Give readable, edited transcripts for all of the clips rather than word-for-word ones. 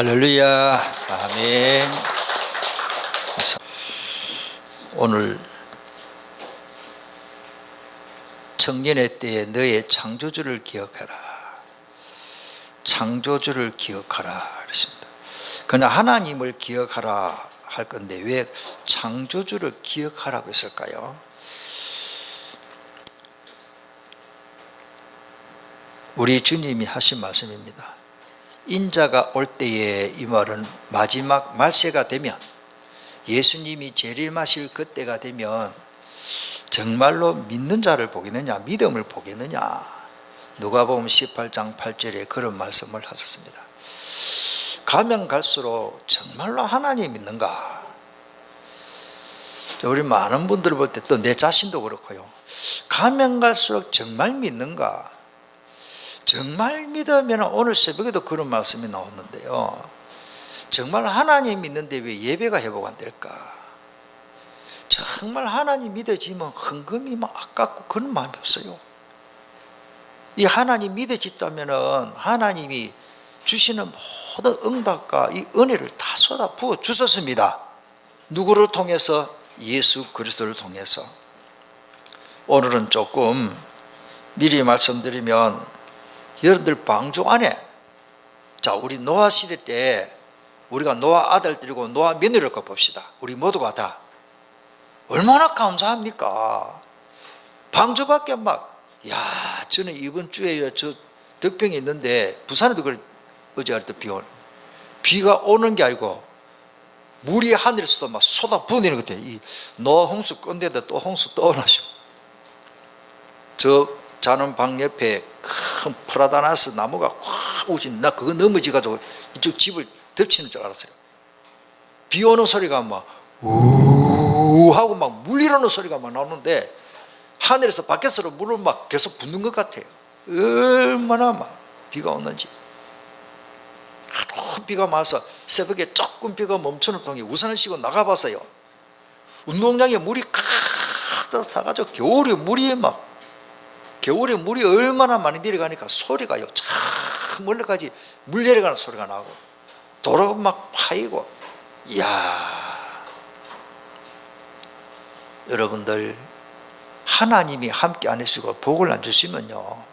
할렐루야. 아멘. 오늘 청년의 때에 너의 창조주를 기억하라. 창조주를 기억하라 그랬습니다. 그러나 하나님을 기억하라 할 건데 왜 창조주를 기억하라고 했을까요? 우리 주님이 하신 말씀입니다. 인자가 올 때에, 이 말은 마지막 말세가 되면, 예수님이 재림하실 그때가 되면 정말로 믿는 자를 보겠느냐, 믿음을 보겠느냐. 누가복음 18장 8절에 그런 말씀을 하셨습니다. 가면 갈수록 정말로 하나님 믿는가? 우리 많은 분들 볼 때, 또 내 자신도 그렇고요, 가면 갈수록 정말 믿는가? 정말 믿으면 오늘 새벽에도 그런 말씀이 나왔는데요, 정말 하나님 믿는데 왜 예배가 회복 안 될까? 정말 하나님 믿어지면 헌금이 막 아깝고 그런 마음이 없어요. 이 하나님 믿어졌다면 하나님이 주시는 모든 응답과 이 은혜를 다 쏟아 부어 주셨습니다. 누구를 통해서? 예수 그리스도를 통해서. 오늘은 조금 미리 말씀드리면, 여러분들 방주 안에, 자, 우리 노아 시대 때 우리가 노아 아들들이고 노아 며느리를 봅시다. 우리 모두가 다 얼마나 감사합니까? 방주밖에 저는 이번 주에 저 덕병이 있는데 부산에도 어제 할 때 비가 오는 게 아니고 물이 하늘에서도 막 쏟아부으는 것 같아요. 너 홍수 건데도 또 홍수 떠나시고, 저 자는 방 옆에 큰 프라다나스 나무가 확 오진, 나 그거 넘어지가지고 이쪽 집을 덮치는 줄 알았어요. 비 오는 소리가 막 우 하고 막 물리르는 소리가 막 나오는데 하늘에서 바깥으로 물을 막 계속 붓는 것 같아요. 얼마나 막 비가 오는지. 하도 비가 많아서 새벽에 조금 비가 멈추는 동안 우산을 씌고 나가봤어요. 운동장에 물이 가득 타가지고 겨울에 물이 얼마나 많이 내려가니까 소리가요, 참 멀리까지 물 내려가는 소리가 나고 도로가 막 파이고. 이야, 여러분들, 하나님이 함께 안 해주시고 복을 안 주시면요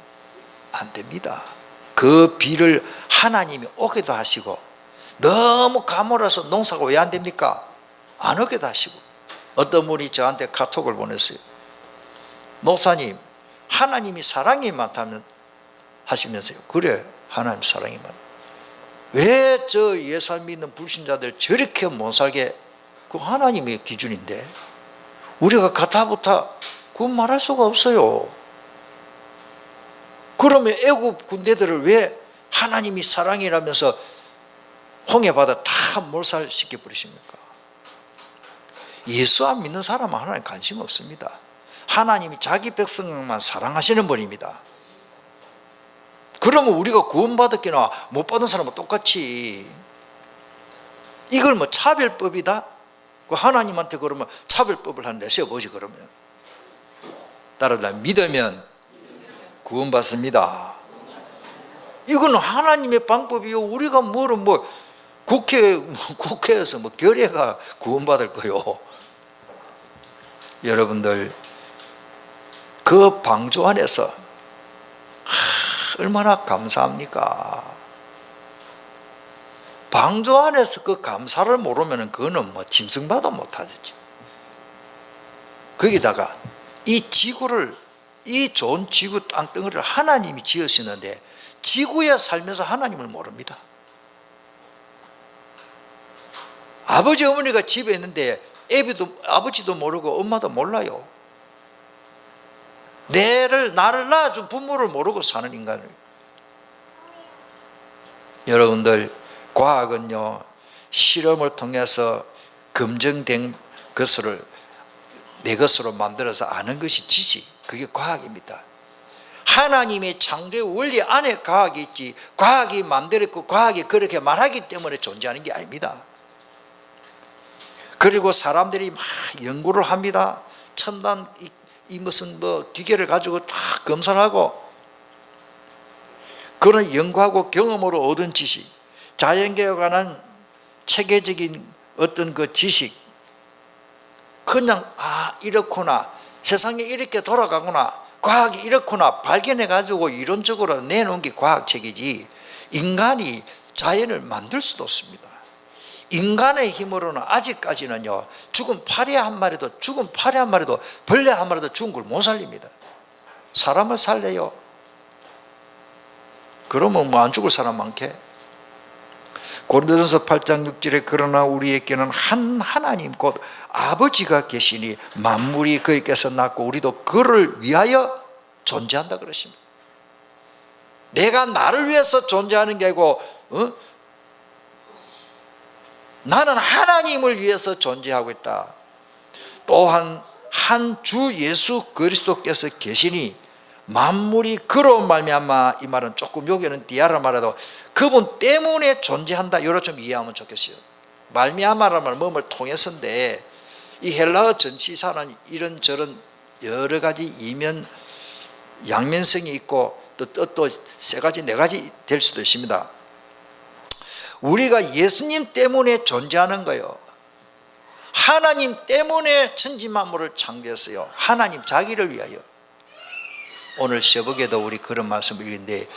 안 됩니다. 그 비를 하나님이 오게도 하시고, 너무 가물어서 농사가 왜 안 됩니까? 안 오게도 하시고. 어떤 분이 저한테 카톡을 보냈어요. 목사님, 하나님이 사랑이 많다면 하시면서요. 그래, 하나님 사랑이 많아. 왜 저 예수 안 믿는 불신자들 저렇게 못 살게? 그 하나님의 기준인데 우리가 가타부타 그건 말할 수가 없어요. 그러면 애굽 군대들을 왜 하나님이 사랑이라면서 홍해바다 다 몰살시켜 버리십니까? 예수 안 믿는 사람은 하나님 관심 없습니다. 하나님이 자기 백성만 사랑하시는 분입니다. 그러면 우리가 구원받았기나 못 받은 사람은 똑같이, 이걸 뭐 차별법이다? 그 하나님한테 그러면 차별법을 한 내세워보지. 그러면 따라다 믿으면 구원받습니다. 이건 하나님의 방법이요. 우리가 국회에서 결의가 구원받을 거요. 여러분들, 그 방주 안에서 얼마나 감사합니까? 방주 안에서 그 감사를 모르면 그거는 짐승봐도 못하겠죠. 거기다가 이 지구를, 이 좋은 지구 땅덩어리를 하나님이 지으시는데 지구에 살면서 하나님을 모릅니다. 아버지 어머니가 집에 있는데 아버지도 모르고 엄마도 몰라요. 나를 낳아준 부모를 모르고 사는 인간을. 여러분들, 과학은요 실험을 통해서 검증된 것을 내 것으로 만들어서 아는 것이 지식, 그게 과학입니다. 하나님의 창조의 원리 안에 과학이 있지, 과학이 만들었고 과학이 그렇게 말하기 때문에 존재하는 게 아닙니다. 그리고 사람들이 막 연구를 합니다. 첨단 이 무슨 기계를 가지고 다 검사를 하고, 그런 연구하고 경험으로 얻은 지식, 자연계에 관한 체계적인 어떤 그 지식, 그냥 이렇구나, 세상이 이렇게 돌아가구나, 과학이 이렇구나 발견해 가지고 이론적으로 내놓은 게 과학책이지, 인간이 자연을 만들 수도 없습니다. 인간의 힘으로는 아직까지는요 죽은 파리 한 마리도 벌레 한 마리도 죽은 걸 못 살립니다. 사람을 살려요? 그러면 안 죽을 사람 많게? 고린도전서 8장 6절에 그러나 우리에게는 한 하나님 곧 아버지가 계시니 만물이 그에게서 났고 우리도 그를 위하여 존재한다 그러십니다. 내가 나를 위해서 존재하는 게 아니고 나는 하나님을 위해서 존재하고 있다. 또한 한 주 예수 그리스도께서 계시니 만물이 그로 말미암아, 이 말은 조금 여기는 디아라 말해도 그분 때문에 존재한다, 이렇게 좀 이해하면 좋겠어요. 말미암아라는 말은 몸을 통해서인데, 이 헬라어 전치사는 이런저런 여러 가지 이면 양면성이 있고 또 세 가지 네 가지 될 수도 있습니다. 우리가 예수님 때문에 존재하는 거예요. 하나님 때문에 천지만물을 창조했어요. 하나님 자기를 위하여. 오늘 새벽에도 우리 그런 말씀을 읽는데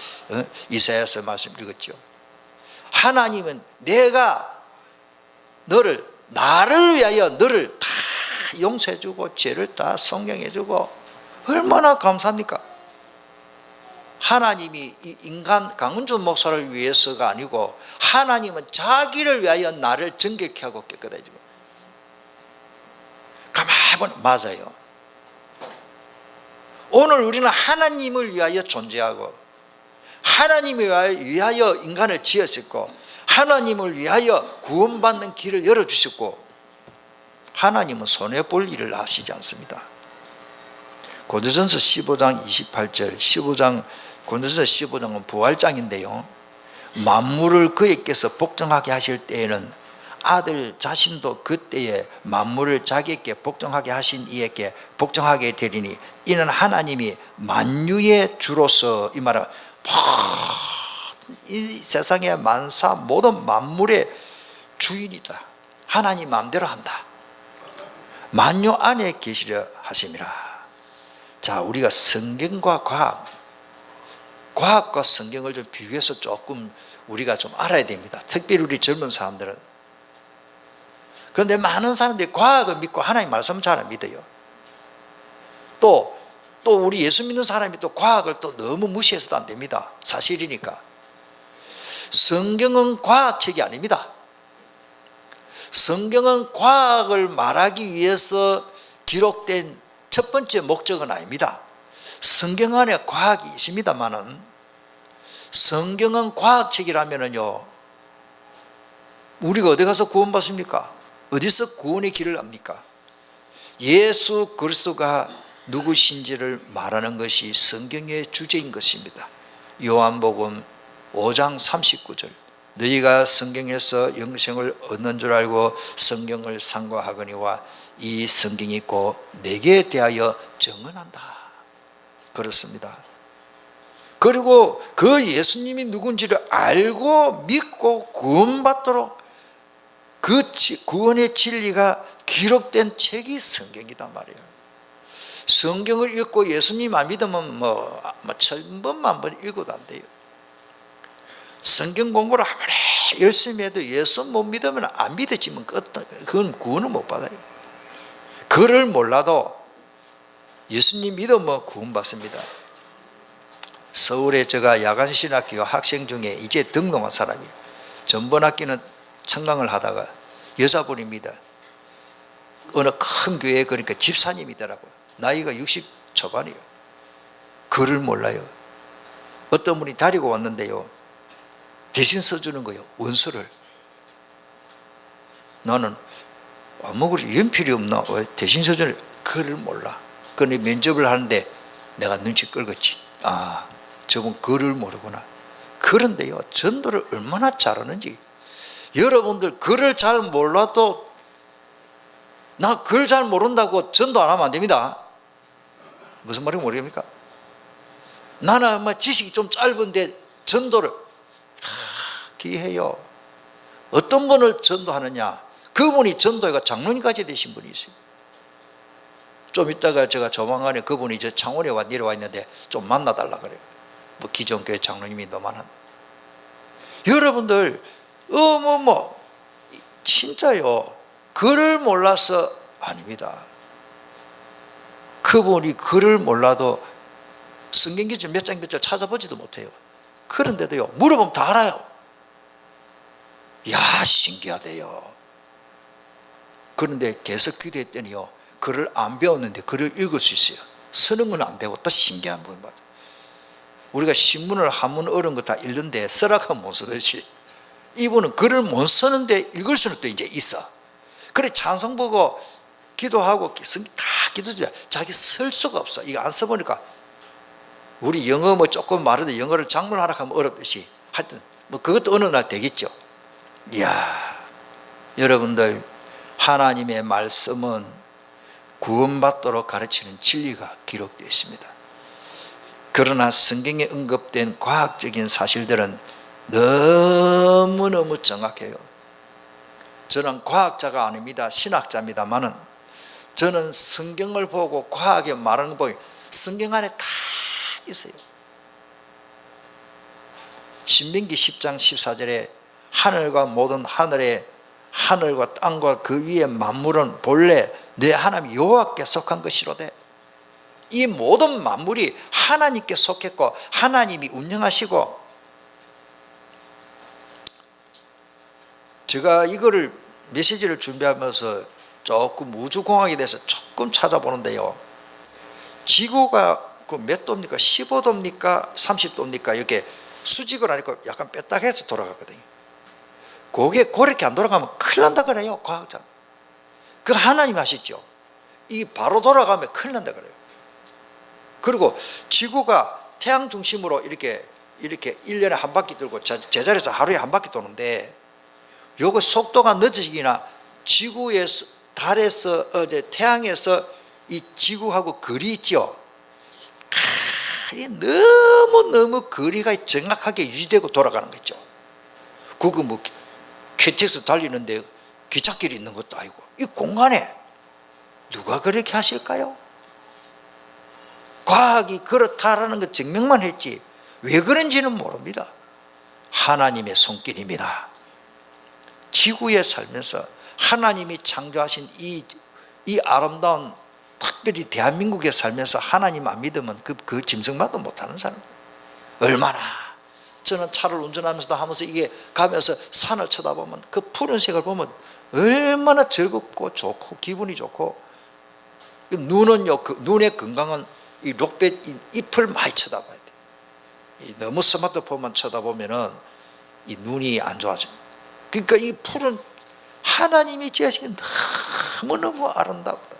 이사야서 말씀 읽었죠. 하나님은 나를 위하여 너를 다 용서해주고 죄를 다 속량해주고 얼마나 감사합니까? 하나님이 이 인간 강은준 목사를 위해서가 아니고 하나님은 자기를 위하여 나를 정결케 하고 깨끗해지고. 가만히 보면 맞아요. 오늘 우리는 하나님을 위하여 존재하고 하나님을 위하여 인간을 지으셨고 하나님을 위하여 구원받는 길을 열어주셨고 하나님은 손해볼 일을 하시지 않습니다. 고린도전서 15장 28절 15장 고린도전서 15장은 부활장인데요, 만물을 그에게서 복종하게 하실 때에는 아들 자신도 그때에 만물을 자기에게 복종하게 하신 이에게 복종하게 되리니 이는 하나님이 만유의 주로서, 이 말은 이 세상의 만사 모든 만물의 주인이다. 하나님 마음대로 한다. 만유 안에 계시려 하심이라. 자, 우리가 성경과 과학과 성경을 좀 비교해서 조금 우리가 좀 알아야 됩니다. 특별히 우리 젊은 사람들은. 그런데 많은 사람들이 과학을 믿고 하나님 말씀을 잘 안 믿어요. 또 우리 예수 믿는 사람이 또 과학을 또 너무 무시해서도 안 됩니다. 사실이니까. 성경은 과학책이 아닙니다. 성경은 과학을 말하기 위해서 기록된 첫 번째 목적은 아닙니다. 성경 안에 과학이 있습니다만은 성경은 과학책이라면요, 우리가 어디 가서 구원받습니까? 어디서 구원의 길을 압니까? 예수 그리스도가 누구신지를 말하는 것이 성경의 주제인 것입니다. 요한복음 5장 39절 너희가 성경에서 영생을 얻는 줄 알고 성경을 상고하거니와 이 성경이 있고 내게 대하여 증언한다. 그렇습니다. 그리고 그 예수님이 누군지를 알고 믿고 구원받도록 그 구원의 진리가 기록된 책이 성경이단 말이에요. 성경을 읽고 예수님 안 믿으면 뭐 1000번만 번 읽어도 안 돼요. 성경 공부를 아무리 열심히 해도 예수 못 믿으면 안 믿어지면 그건 구원을 못 받아요. 그를 몰라도 예수님 믿으면 구원받습니다. 서울에 제가 야간신학교 학생 중에 이제 등록한 사람이 전번 학기는 청강을 하다가 여자분입니다. 어느 큰 교회에 그러니까 집사님이더라고요. 나이가 60 초반이에요. 글을 몰라요. 어떤 분이 데리고 왔는데요, 대신 써주는 거예요. 원서를. 나는 아무것도 연필이 없나? 왜 대신 써주는 글을 몰라. 그런데 면접을 하는데 내가 눈치 끌겠지. 아, 저분 글을 모르구나. 그런데요, 전도를 얼마나 잘하는지. 여러분들 글을 잘 몰라도 나 글 잘 모른다고 전도 안 하면 안 됩니다. 무슨 말인지 모르겠습니까? 나는 지식이 좀 짧은데 전도를 기해요. 어떤 분을 전도하느냐? 그분이 전도회가 장로님까지 되신 분이 있어요. 좀 이따가 제가 조만간에 그분이 저 창원에 내려와 있는데 좀 만나달라 그래요. 뭐 기존 교회 장로님이 너무한. 여러분들 진짜요, 글을 몰라서 아닙니다. 그분이 글을 몰라도 성경기준 몇 장 몇 절 찾아보지도 못해요. 그런데도요, 물어보면 다 알아요. 야, 신기하대요. 그런데 계속 기도했더니요, 글을 안 배웠는데 글을 읽을 수 있어요. 쓰는 건 안 되고 또 신기한 분 맞아요. 우리가 신문을 한문 어려운 거 다 읽는데 쓰라고 못 쓰듯이 이분은 글을 못 쓰는데 읽을 수는 또 이제 있어. 그래 찬송 보고 기도하고 다 기도죠. 자기 쓸 수가 없어. 이거 안 써보니까 우리 영어 조금 말해도 영어를 작문하라 하면 어렵듯이 하여튼 그것도 어느 날 되겠죠. 이야, 여러분들, 하나님의 말씀은 구원받도록 가르치는 진리가 기록되어 있습니다. 그러나 성경에 언급된 과학적인 사실들은 너무너무 정확해요. 저는 과학자가 아닙니다. 신학자입니다만은 저는 성경을 보고 과학에 말하는 거 보면 성경 안에 다 있어요. 신명기 10장 14절에 하늘과 모든 하늘과 땅과 그 위에 만물은 본래 내 하나님 여호와께 속한 것이로되. 이 모든 만물이 하나님께 속했고 하나님이 운영하시고. 제가 이거를 메시지를 준비하면서 조금 우주공학에 대해서 조금 찾아보는데요, 지구가 그 몇 도입니까? 15도입니까? 30도입니까? 이렇게 수직을 하니까 약간 뺐다해서 돌아가거든요. 그게 그렇게 안 돌아가면 큰일 난다 그래요, 과학자. 그 하나님 아시죠? 이 바로 돌아가면 큰일 난다 그래요. 그리고 지구가 태양 중심으로 이렇게 1년에 한 바퀴 돌고 제자리에서 하루에 한 바퀴 도는데, 요거 속도가 늦어지기나 지구에서, 달에서, 태양에서 이 지구하고 거리 있죠? 너무너무 거리가 정확하게 유지되고 돌아가는 거죠. 그거 뭐 KTX 달리는데 기찻길이 있는 것도 아니고, 이 공간에 누가 그렇게 하실까요? 과학이 그렇다라는 것 증명만 했지 왜 그런지는 모릅니다. 하나님의 손길입니다. 지구에 살면서 하나님이 창조하신 이 아름다운, 특별히 대한민국에 살면서 하나님 안 믿으면 그 짐승만도 못하는 사람. 얼마나, 저는 차를 운전하면서도 하면서 이게 가면서 산을 쳐다보면 그 푸른색을 보면 얼마나 즐겁고 좋고 기분이 좋고, 눈은요, 눈의 건강은 이 록빛 잎을 많이 쳐다봐야 돼. 너무 스마트폰만 쳐다보면은 이 눈이 안 좋아져. 그러니까 이 푸른 하나님이 지으신 게 너무너무 아름답다.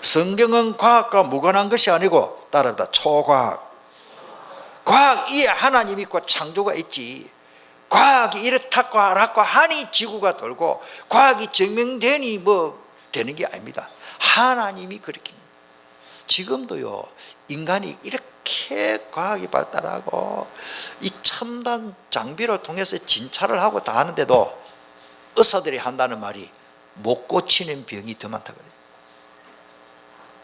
성경은 과학과 무관한 것이 아니고, 따라합니다, 초과학. 과학 이에 하나님 있고 창조가 있지, 과학이 이렇다고 하라고 하니 지구가 돌고 과학이 증명되니 뭐 되는 게 아닙니다. 하나님이 그렇게. 지금도요, 인간이 이렇게 과학이 발달하고 이 첨단 장비를 통해서 진찰을 하고 다 하는데도 의사들이 한다는 말이 못 고치는 병이 더 많다 그래요.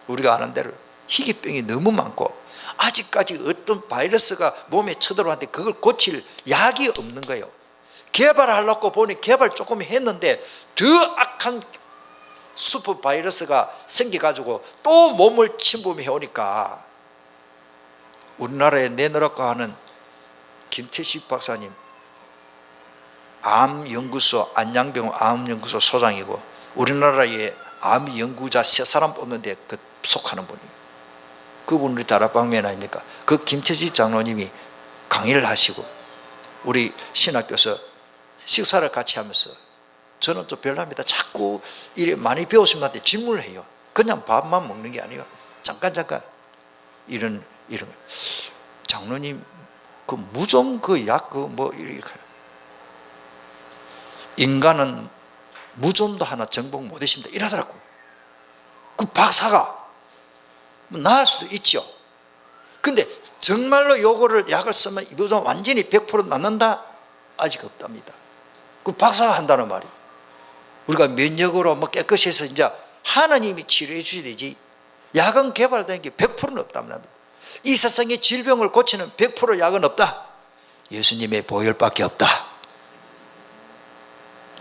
우리가 아는 대로 희귀병이 너무 많고 아직까지 어떤 바이러스가 몸에 쳐들어왔는데 그걸 고칠 약이 없는 거예요. 개발하려고 보니 개발 조금 했는데 더 악한 슈퍼 바이러스가 생겨가지고 또 몸을 침범해 오니까, 우리나라에 내놓으라고 하는 김태식 박사님, 암연구소, 안양병원 암연구소 소장이고 우리나라에 암 연구자 3사람 뽑는데 그 속하는 분이에요. 그분 우리 다락방면 아닙니까? 그 김태식 장로님이 강의를 하시고 우리 신학교에서 식사를 같이 하면서, 저는 또 별납니다. 자꾸 이래 많이 배우신 분한테 질문을 해요. 그냥 밥만 먹는 게 아니에요. 잠깐 이런 장로님 그 무좀 그 약 그 뭐 이렇게, 인간은 무좀도 하나 정복 못하십니다 이러더라고. 그 박사가 뭐 나을 수도 있죠. 근데 정말로 요거를 약을 쓰면 무좀 완전히 100% 낫는다? 아직 없답니다. 그 박사가 한다는 말이에요. 우리가 면역으로 뭐 깨끗이 해서 이제 하나님이 치료해 주셔야 되지, 약은 개발된 게 100%는 없답니다. 이 세상의 질병을 고치는 100% 약은 없다. 예수님의 보혈밖에 없다.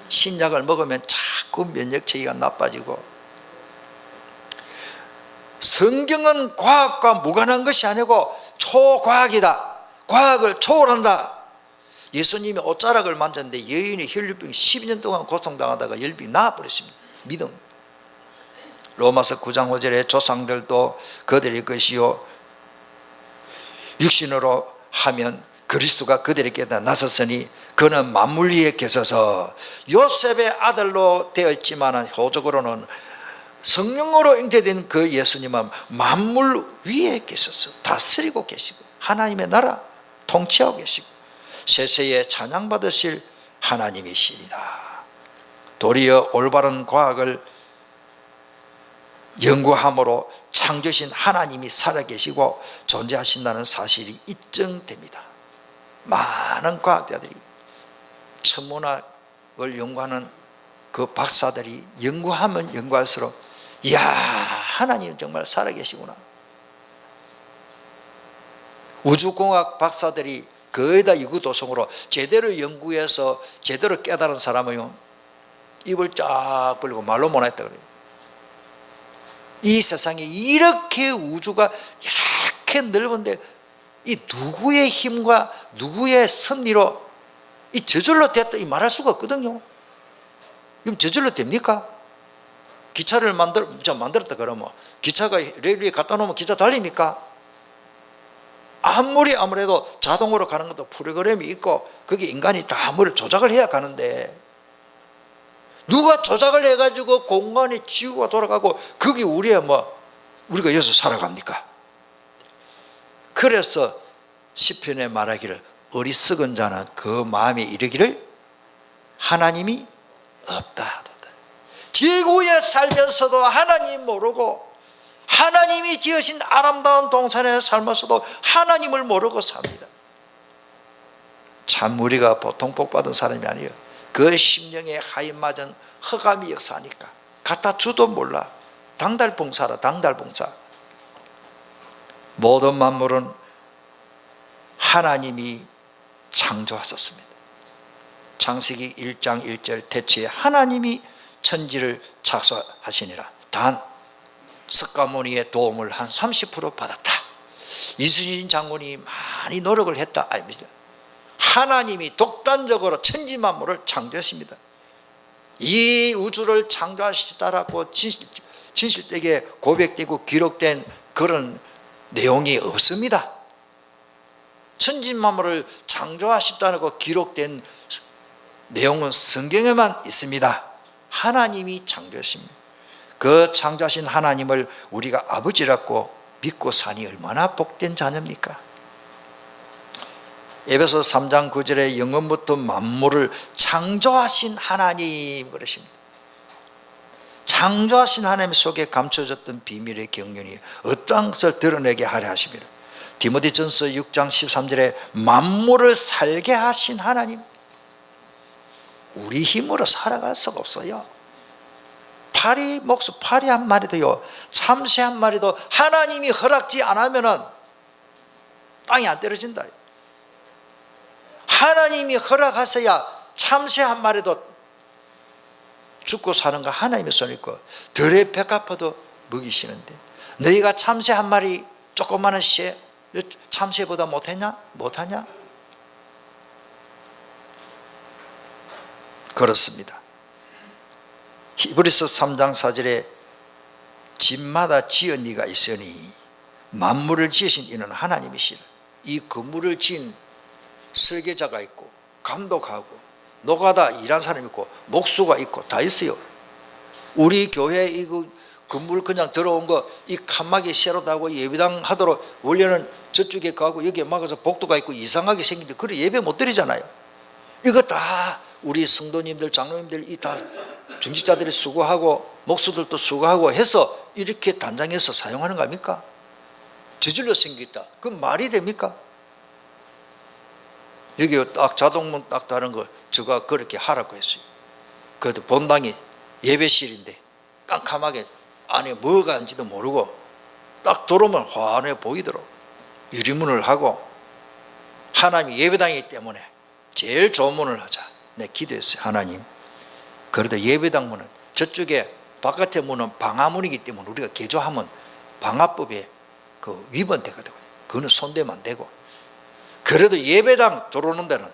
신약을 먹으면 자꾸 면역체계가 나빠지고. 성경은 과학과 무관한 것이 아니고 초과학이다. 과학을 초월한다. 예수님이 옷자락을 만졌는데 여인이 혈류병 12년 동안 고통당하다가 혈병이 나아버렸습니다. 믿음. 로마서 9장 5절에 조상들도 그들의 것이요 육신으로 하면 그리스도가 그들에게 나섰으니 그는 만물 위에 계셔서, 요셉의 아들로 되었지만 효적으로는 성령으로 잉태된 그 예수님은 만물 위에 계셔서 다스리고 계시고 하나님의 나라 통치하고 계시고 세세에 찬양받으실 하나님이시리다. 도리어 올바른 과학을 연구함으로 창조신 하나님이 살아계시고 존재하신다는 사실이 입증됩니다. 많은 과학자들이, 천문학을 연구하는 그 박사들이 연구하면 연구할수록 이야, 하나님 정말 살아계시구나. 우주공학 박사들이 거의 다 이구도성으로 제대로 연구해서 제대로 깨달은 사람은요 입을 쫙 벌리고 말로 못했다 그래요. 이 세상에 이렇게 우주가 이렇게 넓은데 이 누구의 힘과 누구의 섭리로 이 저절로 됐다 이 말할 수가 없거든요. 그럼 저절로 됩니까? 기차를 만들었다 그러면 기차가 레일 위에 갖다 놓으면 기차 달립니까? 아무래도 자동으로 가는 것도 프로그램이 있고 거기 인간이 다 뭘 조작을 해야 가는데 누가 조작을 해가지고 공간에 지구가 돌아가고 거기 우리가 여기서 살아갑니까? 그래서 시편에 말하기를 어리석은 자는 그 마음에 이르기를 하나님이 없다 하도다. 지구에 살면서도 하나님 모르고 하나님이 지으신 아름다운 동산에 살면서도 하나님을 모르고 삽니다. 참 우리가 보통 복 받은 사람이 아니에요. 그 심령의 하인맞은 허감이 역사하니까 갖다 주도 몰라. 당달봉사라 당달봉사. 모든 만물은 하나님이 창조하셨습니다. 창세기 1장 1절 태초에 하나님이 천지를 창조하시니라. 단 석가모니의 도움을 한 30% 받았다. 이순신 장군이 많이 노력을 했다 아닙니다. 하나님이 독단적으로 천지만물을 창조했습니다. 이 우주를 창조하시다라고 진실되게 고백되고 기록된 그런 내용이 없습니다. 천지만물을 창조하셨다고 기록된 내용은 성경에만 있습니다. 하나님이 창조했습니다. 그 창조하신 하나님을 우리가 아버지라고 믿고 사니 얼마나 복된 자녀입니까? 에베소 3장 9절에 영원부터 만물을 창조하신 하나님 그러십니다. 창조하신 하나님 속에 감춰졌던 비밀의 경륜이 어떠한 것을 드러내게 하려 하십니다. 디모데전서 6장 13절에 만물을 살게 하신 하나님. 우리 힘으로 살아갈 수가 없어요. 파리 한 마리도요, 참새 한 마리도 하나님이 허락지 않으면은 땅이 안 떨어진다. 하나님이 허락하셔야 참새 한 마리도 죽고 사는 거 하나님의 손에 있고 들의 백합화도 먹이시는데 너희가 참새 한 마리 조그마한 새 참새보다 못하냐? 그렇습니다. 히브리서 3장 4절에 집마다 지은 이가 있으니 만물을 지으신 이는 하나님이시라. 이 건물을 지은 설계자가 있고 감독하고 노가다 일한 사람이 있고 목수가 있고 다 있어요. 우리 교회 이 건물 그냥 들어온 거 이 칸막이 새로 다고 예배당 하도록 원래는 저쪽에 가고 여기에 막아서 복도가 있고 이상하게 생긴데 그래 예배 못 드리잖아요. 이거 다 우리 성도님들 장로님들 이 다 중직자들이 수고하고 목수들도 수고하고 해서 이렇게 단장해서 사용하는 거 아닙니까? 저절로 생겼다. 그건 말이 됩니까? 여기 딱 자동문 딱 다른 거 제가 그렇게 하라고 했어요. 그래도 본당이 예배실인데 깜깜하게 안에 뭐가 있는지도 모르고 딱 들어오면 환해 보이도록 유리문을 하고 하나님이 예배당이기 때문에 제일 좋은 문을 하자. 내 기도했어요. 하나님 그래도 예배당 문은 저쪽에 바깥의 문은 방화문이기 때문에 우리가 개조하면 방화법에 그 위반되거든요. 그거는 손대면 안 되고 그래도 예배당 들어오는 데는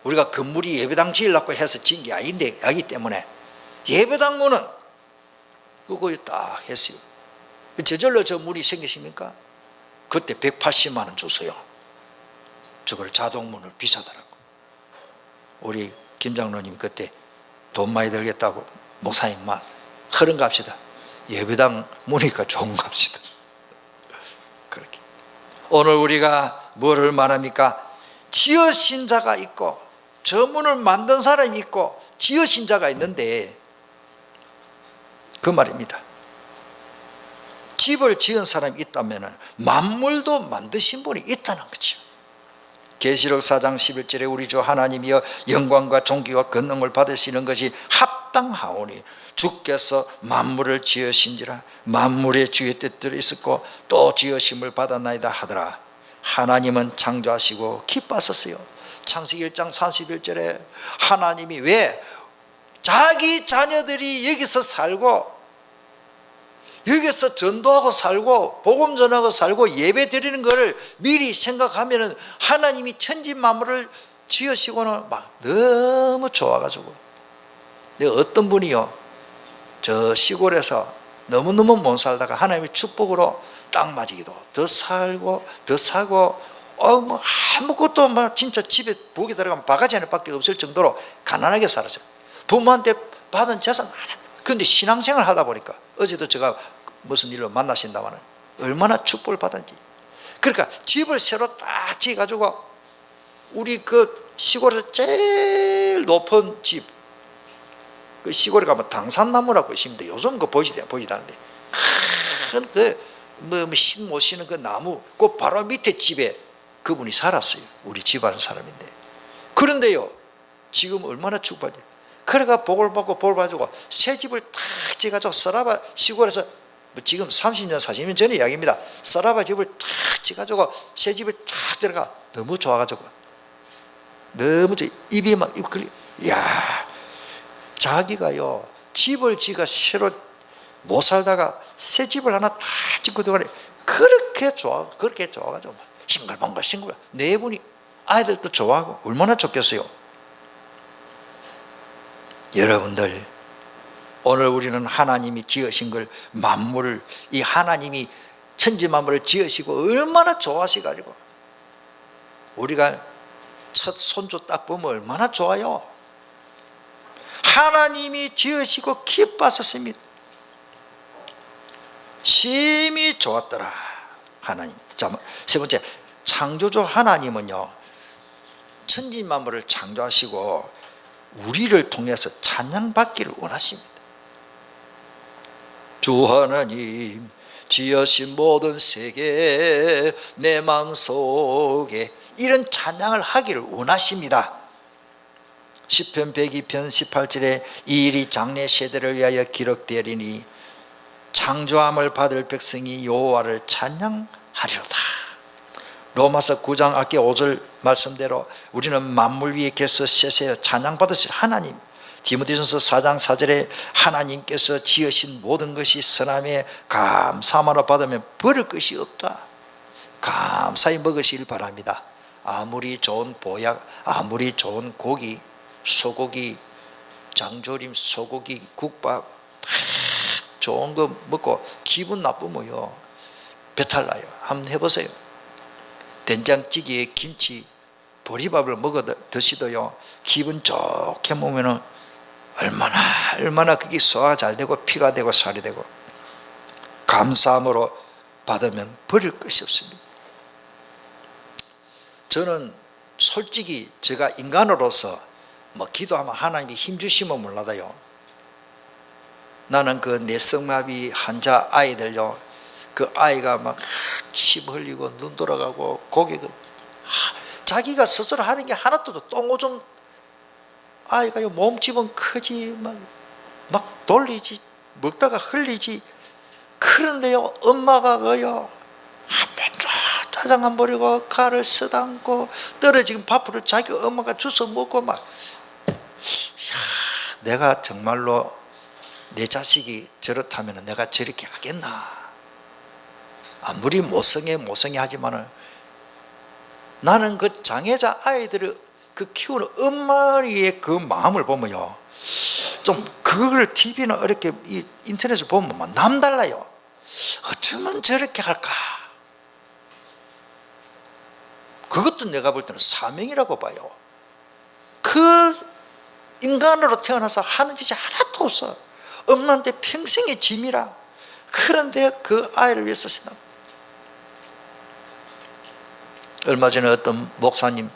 우리가 건물이 예배당 지으려고 해서 지은 게 아니기 때문에 예배당 문은 그거 딱 했어요. 저절로 저 문이 생기십니까? 그때 180만 원 줬어요. 저걸 자동문을 비싸더라고. 우리 김 장로님 그때 돈 많이 들겠다고 목사님만 흐른 갑시다. 예배당 문이니까 좋은 갑시다. 그렇게 오늘 우리가 뭐를 말합니까? 지으신 자가 있고 저 문을 만든 사람이 있고 지으신 자가 있는데 그 말입니다. 집을 지은 사람이 있다면 만물도 만드신 분이 있다는 거죠. 계시록 4장 11절에 우리 주 하나님이여 영광과 존귀와 권능을 받으시는 것이 합당하오니 주께서 만물을 지으신지라 만물의 주의 뜻들이 있었고 또 지으심을 받았나이다 하더라. 하나님은 창조하시고 기뻐하셨어요. 창세기 1장 31절에 하나님이 왜 자기 자녀들이 여기서 살고 여기서 전도하고 살고 복음 전하고 살고 예배 드리는 것을 미리 생각하면은 하나님이 천지 만물을 지으시고는 막 너무 좋아가지고, 내가 어떤 분이요, 저 시골에서 너무너무 못 살다가 하나님의 축복으로 땅 맞이기도 더 살고 더 사고, 뭐 아무것도 막 진짜 집에 부엌에 들어가면 바가지 하나밖에 없을 정도로 가난하게 살았어요. 부모한테 받은 재산 하나. 그런데 신앙생활 하다 보니까, 어제도 제가 무슨 일로 만나신다마는 얼마나 축복을 받았는지. 그러니까 집을 새로 딱 지어가지고, 우리 그 시골에서 제일 높은 집, 그 시골에 가면 당산나무라고 있습니다. 요즘 그 보이다는데 큰 신 모시는 그 나무, 그 바로 밑에 집에 그분이 살았어요. 우리 집안 사람인데. 그런데요, 지금 얼마나 축복받아요. 그래가 복을 받고 새 집을 탁 지어가지고 서라바 시골에서, 지금 30년 40년 전의 이야기입니다. 서라바 집을 탁 지어가지고 새 집을 탁 들어가 너무 좋아가지고, 너무 입이 막 입 걸리. 야, 자기가요 집을 지가 새로 못 살다가 새 집을 하나 탁 짓고 들어가네. 그렇게 좋아가지고 싱글벙글 네 분이 아이들도 좋아하고 얼마나 좋겠어요. 여러분들, 오늘 우리는 하나님이 지으신 걸, 만물을, 이 하나님이 천지 만물을 지으시고 얼마나 좋아하셔가지고, 우리가 첫 손주 딱 보면 얼마나 좋아요. 하나님이 지으시고 기뻐하셨습니다. 심히 좋았더라 하나님. 자, 세 번째, 창조주 하나님은요 천지 만물을 창조하시고 우리를 통해서 찬양받기를 원하십니다. 주 하나님 지으신 모든 세계 내 마음속에, 이런 찬양을 하기를 원하십니다. 시편 102편 18절에 이 일이 장래 세대를 위하여 기록되리니 창조함을 받을 백성이 여호와를 찬양하리로다. 로마서 9장 앞에 5절 말씀대로 우리는 만물 위에 계셔 세세여 찬양받으실 하나님. 디모데전서 4장 4절에 하나님께서 지으신 모든 것이 선함에 감사함으로 받으면 버릴 것이 없다. 감사히 먹으시길 바랍니다. 아무리 좋은 보약, 아무리 좋은 고기, 소고기, 장조림, 소고기, 국밥 좋은 거 먹고 기분 나쁘면요 배탈 나요. 한번 해보세요. 된장찌개에 김치, 보리밥을 먹어 드시도요 기분 좋게 먹으면 얼마나 그게 소화가 잘 되고 피가 되고 살이 되고, 감사함으로 받으면 버릴 것이 없습니다. 저는 솔직히 제가 인간으로서 뭐 기도하면 하나님이 힘 주시면 몰라도요, 나는 그 뇌성마비 환자 아이들요, 그 아이가 막 침 흘리고 눈 돌아가고 고개 자기가 스스로 하는 게 하나도 똥오줌, 아이가요 몸집은 크지 막 돌리지, 먹다가 흘리지. 그런데요 엄마가 그요 짜장 안 버리고 칼을 쓰담고 떨어진 밥을 자기 엄마가 주워 먹고 막, 내가 정말로 내 자식이 저렇다면 내가 저렇게 하겠나. 아무리 모성애 하지만은 나는 그 장애자 아이들을 그 키우는 엄마의 그 마음을 보면요, 좀 그걸 TV나 이렇게 인터넷을 보면 막 남달라요. 어쩌면 저렇게 할까. 그것도 내가 볼 때는 사명이라고 봐요. 그 인간으로 태어나서 하는 짓이 하나도 없어. 엄마한테 평생의 짐이라. 그런데 그 아이를 위해서 쓴다. 얼마 전에 어떤 목사님,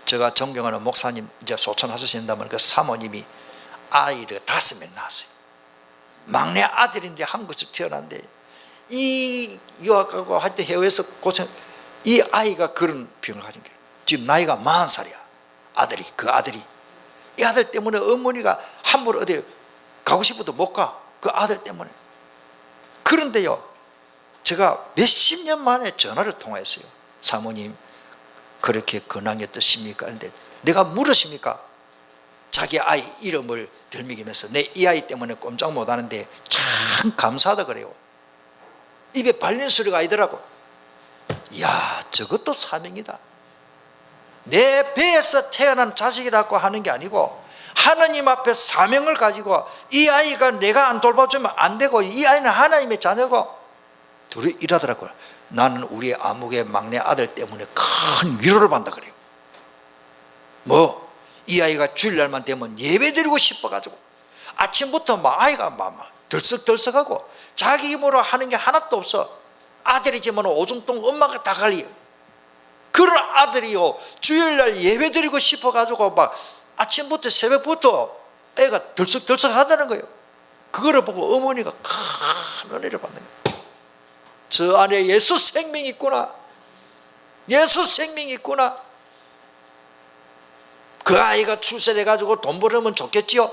제가 존경하는 목사님, 이제 소천하셨습니다만 그 사모님이 아이를 5명 낳았어요. 막내 아들인데 한국에서 태어났는데, 이 유학 가고 할 때 해외에서 고생, 이 아이가 그런 병을 가진 거예요. 지금 나이가 40살이야 아들이. 그 아들이, 이 아들 때문에 어머니가 함부로 어디 가고 싶어도 못 가. 그 아들 때문에. 그런데요 제가 몇십 년 만에 전화를 통화했어요. 사모님 그렇게 근황이 어떠십니까? 그런데 내가 물었습니까? 자기 아이 이름을 들먹이면서 내 이 아이 때문에 꼼짝 못하는데 참 감사하다 그래요. 입에 발린 소리가 아니더라고. 이야, 저것도 사명이다. 내 배에서 태어난 자식이라고 하는 게 아니고 하나님 앞에 사명을 가지고 이 아이가 내가 안 돌봐주면 안 되고 이 아이는 하나님의 자녀고 둘이 이러더라고요. 나는 우리 아무개 막내 아들 때문에 큰 위로를 받는다 그래요. 뭐 이 아이가 주일날만 되면 예배 드리고 싶어가지고 아침부터 막 아이가 막 덜썩덜썩하고 자기 힘으로 하는 게 하나도 없어. 아들이지만 오줌통 엄마가 다 갈려. 그런 아들이요 주일날 예배 드리고 싶어가지고 막 아침부터 새벽부터 애가 덜썩덜썩 하다는 거예요. 그거를 보고 어머니가 큰 은혜를 받는 거예요. 저 안에 예수 생명이 있구나. 예수 생명이 있구나. 그 아이가 출세해가지고 돈 벌으면 좋겠지요.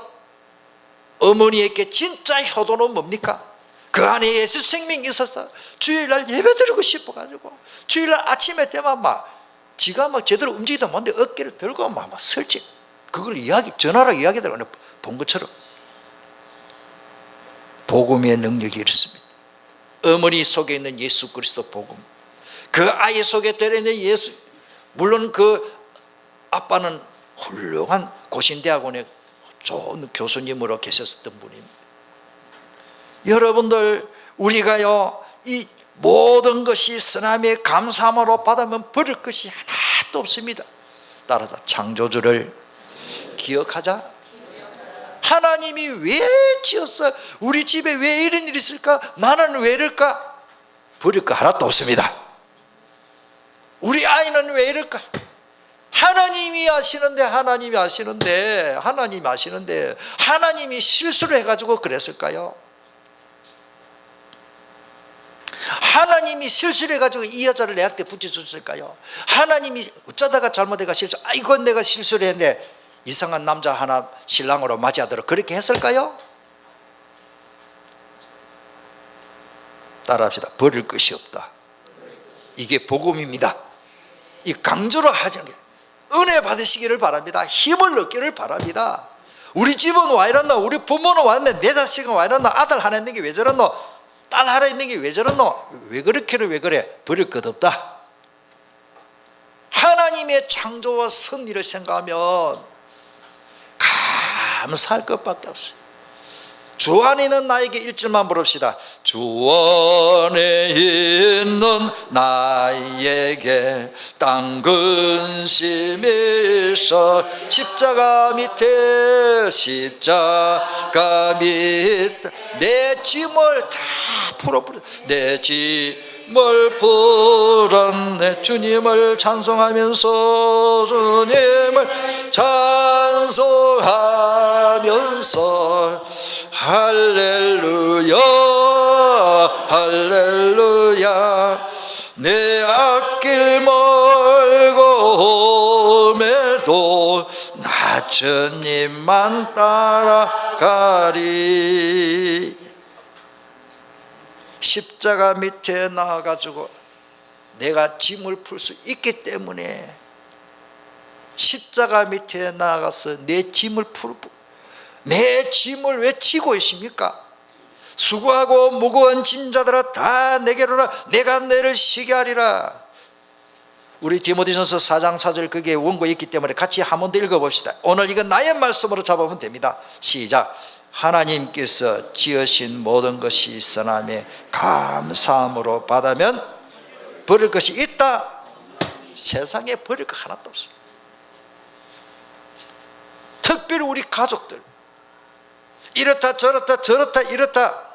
어머니에게 진짜 효도는 뭡니까? 그 안에 예수 생명이 있어서 주일날 예배 드리고 싶어가지고 주일날 아침에 되면 막 지가 막 제대로 움직이도 못하는데 어깨를 들고 막 설치. 그걸 전화로 이야기하더라고. 본 것처럼. 복음의 능력이 이렇습니다. 어머니 속에 있는 예수 그리스도 복음, 그 아이 속에 들어있는 예수, 물론 그 아빠는 훌륭한 고신대학원에 좋은 교수님으로 계셨던 분입니다. 여러분들, 우리가요 이 모든 것이 쓰나미의 감사함으로 받으면 버릴 것이 하나도 없습니다. 따라서 창조주를 기억하자. 하나님이 왜 지었어? 우리 집에 왜 이런 일이 있을까? 나는 왜 이럴까? 버릴 거 하나도 없습니다. 우리 아이는 왜 이럴까? 하나님이 아시는데 하나님이 실수를 해가지고 그랬을까요? 하나님이 실수를 해가지고 이 여자를 내한테 붙여줬을까요? 하나님이 어쩌다가 잘못해가 이건 내가 실수를 했는데 이상한 남자 하나 신랑으로 맞이하도록 그렇게 했을까요? 따라합시다. 버릴 것이 없다. 이게 복음입니다. 이 강조로 하는 게 은혜 받으시기를 바랍니다. 힘을 얻기를 바랍니다. 우리 집은 와 이랬노? 우리 부모는 와 이랬노? 내 자식은 와 이랬노? 아들 하나 있는 게 왜 저랬노? 딸 하나 있는 게 왜 저랬노? 왜 그렇게를 왜 그래? 버릴 것 없다. 하나님의 창조와 섭리를 생각하면 감사할 것밖에 없어요. 주 안에 있는 나에게 1절만 부릅시다. 주 안에 있는 나에게 땅 근심이 있어. 십자가 밑에 내 짐을 다 풀어버려. 내 짐을 풀었네. 주님을 찬송하면서 할렐루야 할렐루야. 내 앞길 멀고 옴에도 나 주님만 따라가리. 십자가 밑에 나와가지고 내가 짐을 풀 수 있기 때문에 십자가 밑에 나가서 내 짐을 풀고, 내 짐을 왜 지고 있습니까? 수고하고 무거운 짐자들아 다 내게로 오라. 내가 너를 쉬게 하리라. 우리 디모데전서 4장 4절 그게 원고에 있기 때문에 같이 한 번 더 읽어봅시다. 오늘 이건 나의 말씀으로 잡으면 됩니다. 시작. 하나님께서 지으신 모든 것이 선함에 감사함으로 받으면 버릴 것이 있다. 세상에 버릴 거 하나도 없어요. 특별히 우리 가족들, 이렇다 저렇다 이렇다.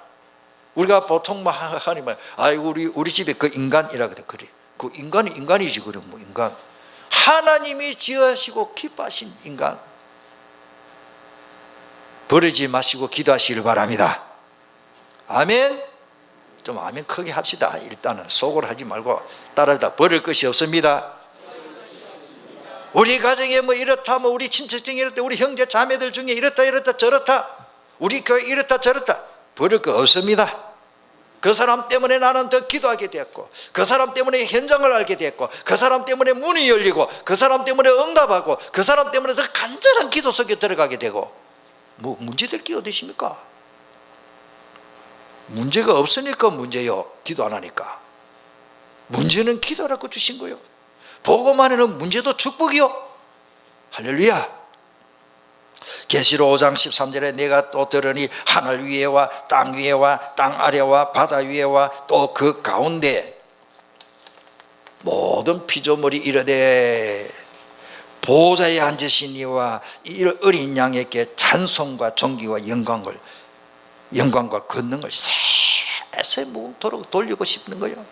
우리가 보통 막 하니만 아이고 우리 집에 그 인간이라 그래. 그 인간이 인간이지. 그럼 뭐 인간. 하나님이 지으시고 기뻐하신 인간 버리지 마시고 기도하시길 바랍니다. 아멘. 좀 아멘 크게 합시다. 일단은 속으로 하지 말고 따라다. 버릴 것이 없습니다. 우리 가정에 뭐 이렇다, 뭐 우리 친척 중에 이렇다, 우리 형제 자매들 중에 이렇다 저렇다, 우리 교회 이렇다 저렇다, 버릴 거 없습니다. 그 사람 때문에 나는 더 기도하게 되었고, 그 사람 때문에 현장을 알게 되었고, 그 사람 때문에 문이 열리고, 그 사람 때문에 응답하고, 그 사람 때문에 더 간절한 기도 속에 들어가게 되고, 뭐 문제될 게 어디 있습니까? 문제가 없으니까 문제요. 기도 안 하니까. 문제는 기도라고 주신 거요. 복음 안에는 문제도 축복이요. 할렐루야. 계시록 5장 13절에 내가 또 들으니 하늘 위에와 땅 위에와 땅 아래와 바다 위에와 또 그 가운데 모든 피조물이 이르되 보좌에 앉으신 이와 이 어린 양에게 찬송과 존귀와 영광과 권능을 세세 무궁토록 돌리고 싶는 거예요.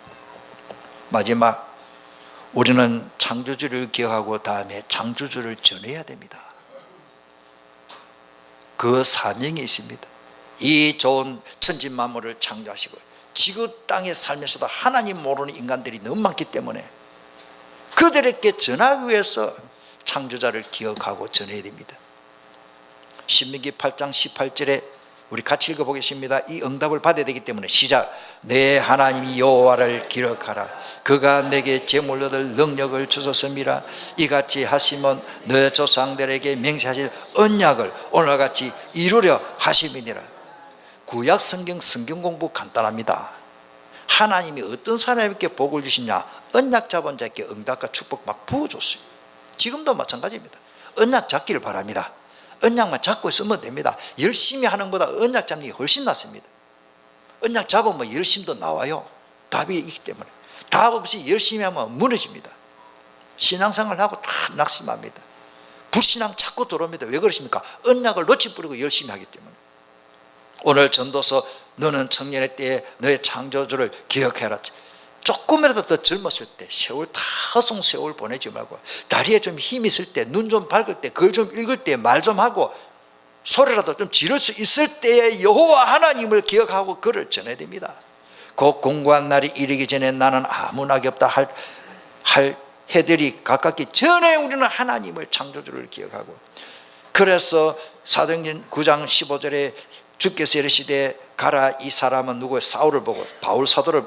마지막, 우리는 창조주를 기억하고 다음에 창조주를 전해야 됩니다. 그 사명이 있습니다. 이 좋은 천지 만물을 창조하시고 지구 땅에 살면서도 하나님 모르는 인간들이 너무 많기 때문에 그들에게 전하기 위해서 창조자를 기억하고 전해야 됩니다. 신명기 8장 18절에 우리 같이 읽어보겠습니다. 이 응답을 받아야 되기 때문에 시작. 내 하나님이 여호와를 기억하라. 그가 내게 재물 얻을 능력을 주셨음이라. 이같이 하시면 너 조상들에게 맹세하신 언약을 오늘과 같이 이루려 하심이니라. 구약 성경 공부 간단합니다. 하나님이 어떤 사람에게 복을 주시냐? 언약 잡은 자에게 응답과 축복 막 부어줬어요. 지금도 마찬가지입니다. 언약 잡기를 바랍니다. 언약만 잡고 있으면 됩니다. 열심히 하는 것보다 언약 잡는 게 훨씬 낫습니다. 언약 잡으면 열심도 나와요. 답이 있기 때문에. 답 없이 열심히 하면 무너집니다. 신앙생활을 하고 다 낙심합니다. 불신앙 자꾸 들어옵니다. 왜 그러십니까? 언약을 놓치버리고 열심히 하기 때문에. 오늘 전도서 너는 청년의 때에 너의 창조주를 기억해라. 조금이라도 더 젊었을 때 세월 타송 세월 보내지 말고 다리에 좀 힘이 있을 때, 눈 좀 밝을 때, 글 좀 읽을 때, 말 좀 하고 소리라도 좀 지를 수 있을 때에 여호와 하나님을 기억하고 그를 전해야 됩니다. 곧 공고한 날이 이르기 전에 나는 아무 낙이 없다 할 해들이 가깝기 전에 우리는 하나님을 창조주를 기억하고, 그래서 사도행전 9장 15절에 주께서 이르시되 가라. 이 사람은 누구의 사울을 보고 바울 사도를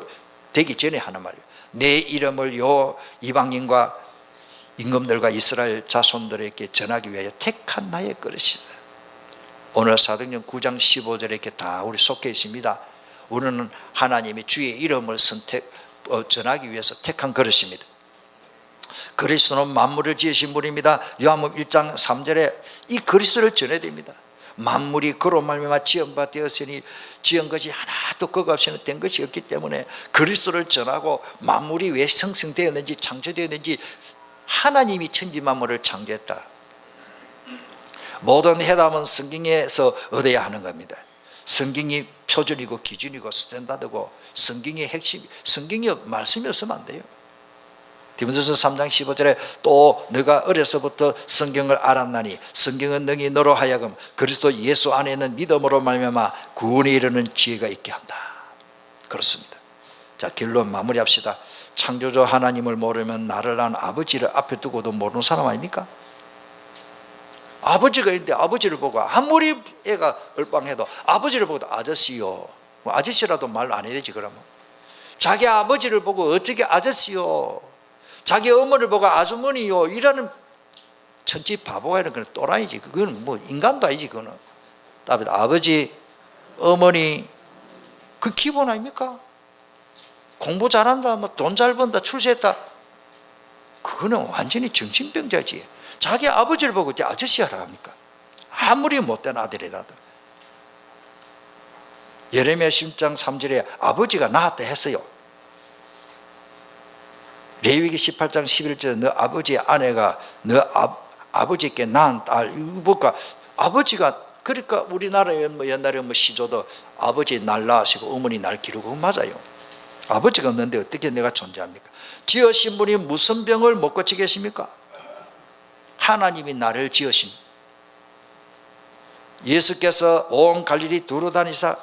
되기 전에 하는 말이에요. 내 이름을 요 이방인과 임금들과 이스라엘 자손들에게 전하기 위하여 택한 나의 그릇이다. 오늘 사도행전 9장 15절에 이렇게 다 우리 속해 있습니다. 우리는 하나님이 주의 이름을 전하기 위해서 택한 그릇입니다. 그리스도는 만물을 지으신 분입니다. 요한복음 1장 3절에 이 그리스도를 전해야 됩니다. 만물이 그로 말미암아 지은 바 되었으니 지은 것이 하나도 그것 없이는 된 것이 없기 때문에 그리스도를 전하고 만물이 왜 생성되었는지 창조되었는지, 하나님이 천지 만물을 창조했다. 모든 해답은 성경에서 얻어야 하는 겁니다. 성경이 표준이고 기준이고 스탠다드고 성경의 핵심, 성경이 말씀이 없으면 안 돼요. 디모데전서 3장 15절에 또 너가 어려서부터 성경을 알았나니 성경은 능히 너로 하여금 그리스도 예수 안에 있는 믿음으로 말미암아 구원에 이르는 지혜가 있게 한다. 그렇습니다. 자, 결론 마무리합시다. 창조주 하나님을 모르면 나를 낳은 아버지를 앞에 두고도 모르는 사람 아닙니까? 아버지가 있는데 아버지를 보고 아무리 애가 얼빵해도 아버지를 보고 아저씨요, 뭐 아저씨라도 말 안 해야 되지. 그러면 자기 아버지를 보고 어떻게 아저씨요, 자기 어머니를 보고 아주머니요 이라는 천지 바보가 이런 건 또라이지. 그건 뭐 인간도 아니지. 그거는 아버지 어머니 그 기본 아닙니까? 공부 잘한다, 뭐 돈 잘 번다, 출세했다, 그거는 완전히 정신병자지. 자기 아버지를 보고 이제 아저씨 하라 합니까? 아무리 못된 아들이라도. 예레미야 10장 3절에 아버지가 낳았다 했어요. 레위기 18장 11절에 너 아버지의 아내가 너 아버지께 낳은 딸, 이거 볼까? 아버지가, 그러니까 우리나라에 뭐 옛날에 뭐 시조도 아버지 날 낳으시고 어머니 날 기르고 맞아요. 아버지가 없는데 어떻게 내가 존재합니까? 지으신 분이 무슨 병을 못 고치겠습니까? 하나님이 나를 지으신, 예수께서 온 갈릴리 두루 다니사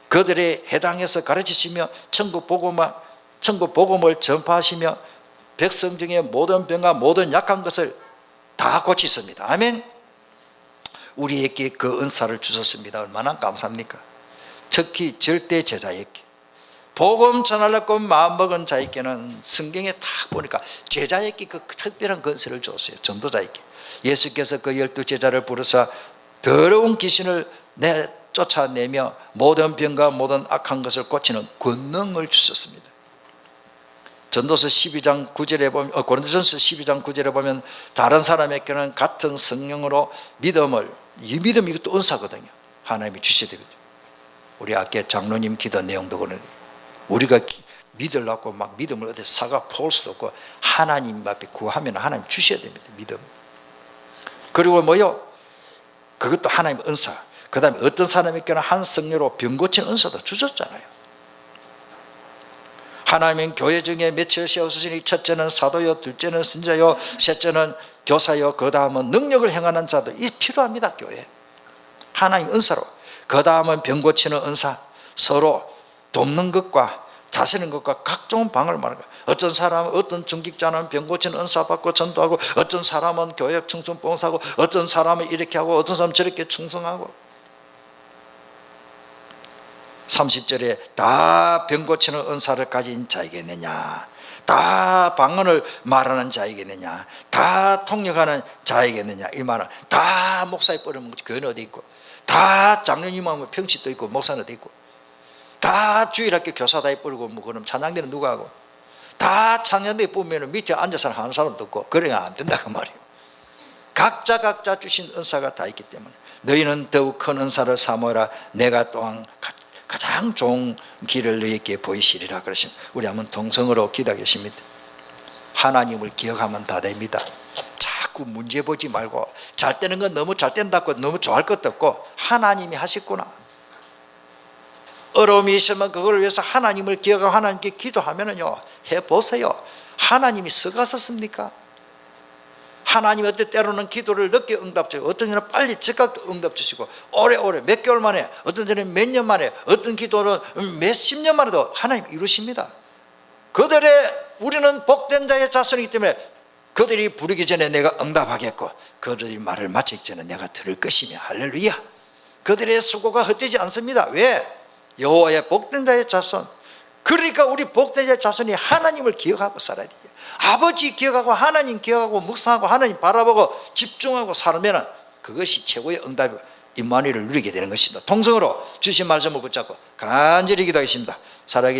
그들의 해당해서 가르치시며 천국 복음을 전파하시며 백성 중에 모든 병과 모든 약한 것을 다 고치십니다. 아멘. 우리에게 그 은사를 주셨습니다. 얼마나 감사합니까? 특히 절대 제자에게, 복음 전하려고 마음먹은 자에게는 성경에 딱 보니까 제자에게 그 특별한 건설을 줬어요. 전도자에게. 예수께서 그 12 제자를 부르사 더러운 귀신을 쫓아내며 모든 병과 모든 악한 것을 고치는 권능을 주셨습니다. 전도서 12장 9절에 보면, 고린도전서 12장 9절에 보면 다른 사람에게는 같은 성령으로 믿음을, 이 믿음 이것도 은사거든요. 하나님이 주셔야 되거든요. 우리 아까 장로님 기도 내용도 그러는데 우리가 믿으려고 막 믿음을 어디 사가 포올 수도 없고 하나님 앞에 구하면 하나님 주셔야 됩니다. 믿음. 그리고 뭐요? 그것도 하나님 은사. 그 다음에 어떤 사람에게는 한 성령으로 병 고치는 은사도 주셨잖아요. 하나님은 교회 중에 며칠 세우시니 첫째는 사도요, 둘째는 선지자요, 셋째는 교사요, 그 다음은 능력을 행하는 자도 이 필요합니다. 교회 하나님 은사로. 그 다음은 병 고치는 은사, 서로 돕는 것과 다스리는 것과 각종 방을 말하는 거예요. 어떤 사람은, 어떤 중직자는 병 고치는 은사 받고 전도하고, 어떤 사람은 교역 충성 봉사하고, 어떤 사람은 이렇게 하고, 어떤 사람은 저렇게 충성하고. 30절에 다 병 고치는 은사를 가진 자이겠느냐, 다 방언을 말하는 자이겠느냐, 다 통역하는 자이겠느냐. 이 말은 다 목사에 뿌리면 교회는 어디 있고, 다 장로님 하면 평치도 있고 목사는 어디 있고, 다 주일학교 교사다에 뿌리고 뭐 그럼 찬양대는 누가 하고, 다 찬양대에 뿌리면 밑에 앉아서 하는 사람도 없고, 그래야 안 된다 그 말이에요. 각자 주신 은사가 다 있기 때문에 너희는 더욱 큰 은사를 사모하라. 내가 또한 가장 좋은 길을 너희에게 보이시리라 그러십니다. 우리 한번 동성으로 기도하겠습니다. 하나님을 기억하면 다 됩니다. 자꾸 문제 보지 말고, 잘 되는 건 너무 잘 된다고 너무 좋아할 것도 없고, 하나님이 하셨구나. 어려움이 있으면 그걸 위해서 하나님을 기억하고 하나님께 기도하면요, 해보세요. 하나님이 썩었습니까? 하나님이 어떤 때로는 기도를 늦게 응답 주시고, 어떤 때는 빨리 즉각 응답 주시고, 오래오래 몇 개월 만에, 어떤 때는 몇 년 만에, 어떤 기도는 몇십 년 만에도 하나님 이루십니다. 우리는 복된 자의 자손이기 때문에 그들이 부르기 전에 내가 응답하겠고, 그들이 말을 마치기 전에 내가 들을 것이며, 할렐루야. 그들의 수고가 헛되지 않습니다. 왜? 여호와의 복된 자의 자손. 그러니까 우리 복된 자의 자손이 하나님을 기억하고 살아야 돼요. 아버지 기억하고 하나님 기억하고 묵상하고 하나님 바라보고 집중하고 살면 그것이 최고의 응답이고 임마누엘을 누리게 되는 것입니다. 통성으로 주신 말씀을 붙잡고 간절히 기도하겠습니다. 살아계신